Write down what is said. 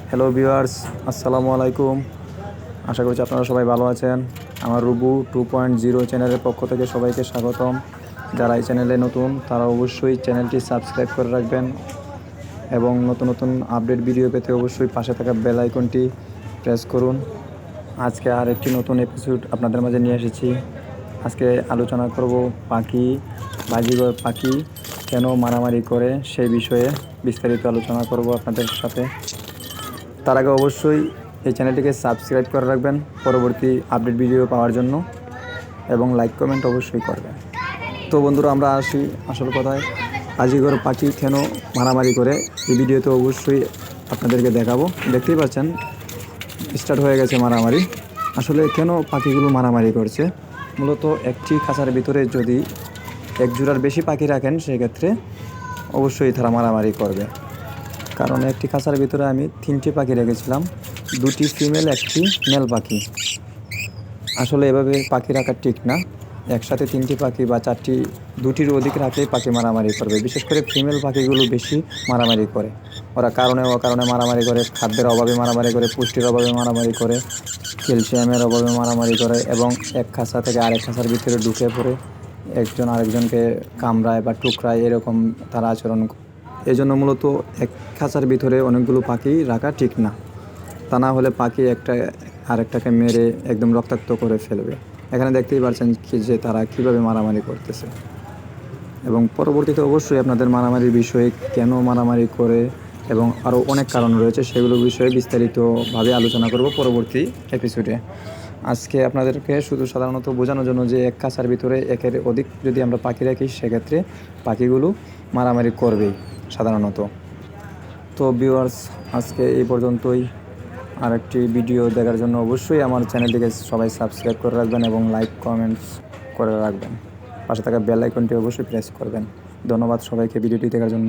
Hello viewers, আসসালামু আলাইকুম। আশা করছি আপনারা সবাই ভালো আছেন। আমার রুবু 2.0 চ্যানেলের পক্ষ থেকে সবাইকে স্বাগতম। যারা এই চ্যানেলে নতুন তারা অবশ্যই চ্যানেলটি সাবস্ক্রাইব করে রাখবেন এবং নতুন নতুন আপডেট ভিডিও পেতে অবশ্যই পাশে থাকা বেল আইকনটি প্রেস করুন। আজকে আর একটি নতুন এপিসোড আপনাদের মাঝে নিয়ে এসেছি। আজকে আলোচনা করব পাখি, বাজিঘর পাখি কেন মারামারি করে সেই বিষয়ে বিস্তারিত আলোচনা করব আপনাদের সাথে। তার আগে অবশ্যই এই চ্যানেলটিকে সাবস্ক্রাইব করে রাখবেন পরবর্তী আপডেট ভিডিও পাওয়ার জন্য এবং লাইক কমেন্ট অবশ্যই করবেন। তো বন্ধুরা, আমরা আসি আসল কথায়। বাজিঘর পাখি কেন মারামারি করে এই ভিডিওতে অবশ্যই আপনাদেরকে দেখাবো। দেখতেই পাচ্ছেন স্টার্ট হয়ে গেছে মারামারি। আসলে কেন পাখিগুলো মারামারি করছে, মূলত একটি খাঁচার ভিতরে যদি এক জোড়ার বেশি পাখি রাখেন সেক্ষেত্রে অবশ্যই তারা মারামারি করবে। কারণ একটি খাঁচার ভিতরে আমি 3টি পাখি রেখেছিলাম, 2টি ফিমেল, 1টি মেল পাখি। আসলে এভাবে পাখি রাখা ঠিক না। একসাথে 3টি পাখি বা 4টি, 2টির অধিক রাখলেই পাখি মারামারি করবে। বিশেষ করে ফিমেল পাখিগুলো বেশি মারামারি করে। ওরা কারণে অকারণে মারামারি করে, খাদ্যের অভাবে মারামারি করে, পুষ্টির অভাবে মারামারি করে, ক্যালসিয়ামের অভাবে মারামারি করে এবং এক খাঁচা থেকে আরেক খাঁচার ভিতরে ঢুকে পড়ে একজন আরেকজনকে কামড়ায় বা টুকরায়, এরকম তারা আচরণ করে। এই জন্য মূলত এক খাঁচার ভিতরে অনেকগুলো পাখি রাখা ঠিক না। তা না হলে পাখি একটা আরেকটাকে মেরে একদম রক্তাক্ত করে ফেলবে। এখানে দেখতেই পাচ্ছেন যে তারা কীভাবে মারামারি করতেছে। এবং পরবর্তীতে অবশ্যই আপনাদের মারামারির বিষয়ে, কেন মারামারি করে এবং আরও অনেক কারণ রয়েছে, সেগুলো বিষয়ে বিস্তারিতভাবে আলোচনা করব পরবর্তী এপিসোডে। আজকে আপনাদেরকে শুধু সাধারণত বোঝানোর জন্য যে এক খাঁচার ভিতরে একের অধিক যদি আমরা পাখি রাখি সেক্ষেত্রে পাখিগুলো মারামারি করবেই সাধারণত। তো ভিউয়ার্স, আজকে এই পর্যন্তই। আরেকটি ভিডিও দেখার জন্য অবশ্যই আমার চ্যানেলটিকে সবাই সাবস্ক্রাইব করে রাখবেন এবং লাইক কমেন্টস করে রাখবেন। পাশে থাকা বেল আইকনটি অবশ্যই প্রেস করবেন। ধন্যবাদ সবাইকে ভিডিওটি দেখার জন্য।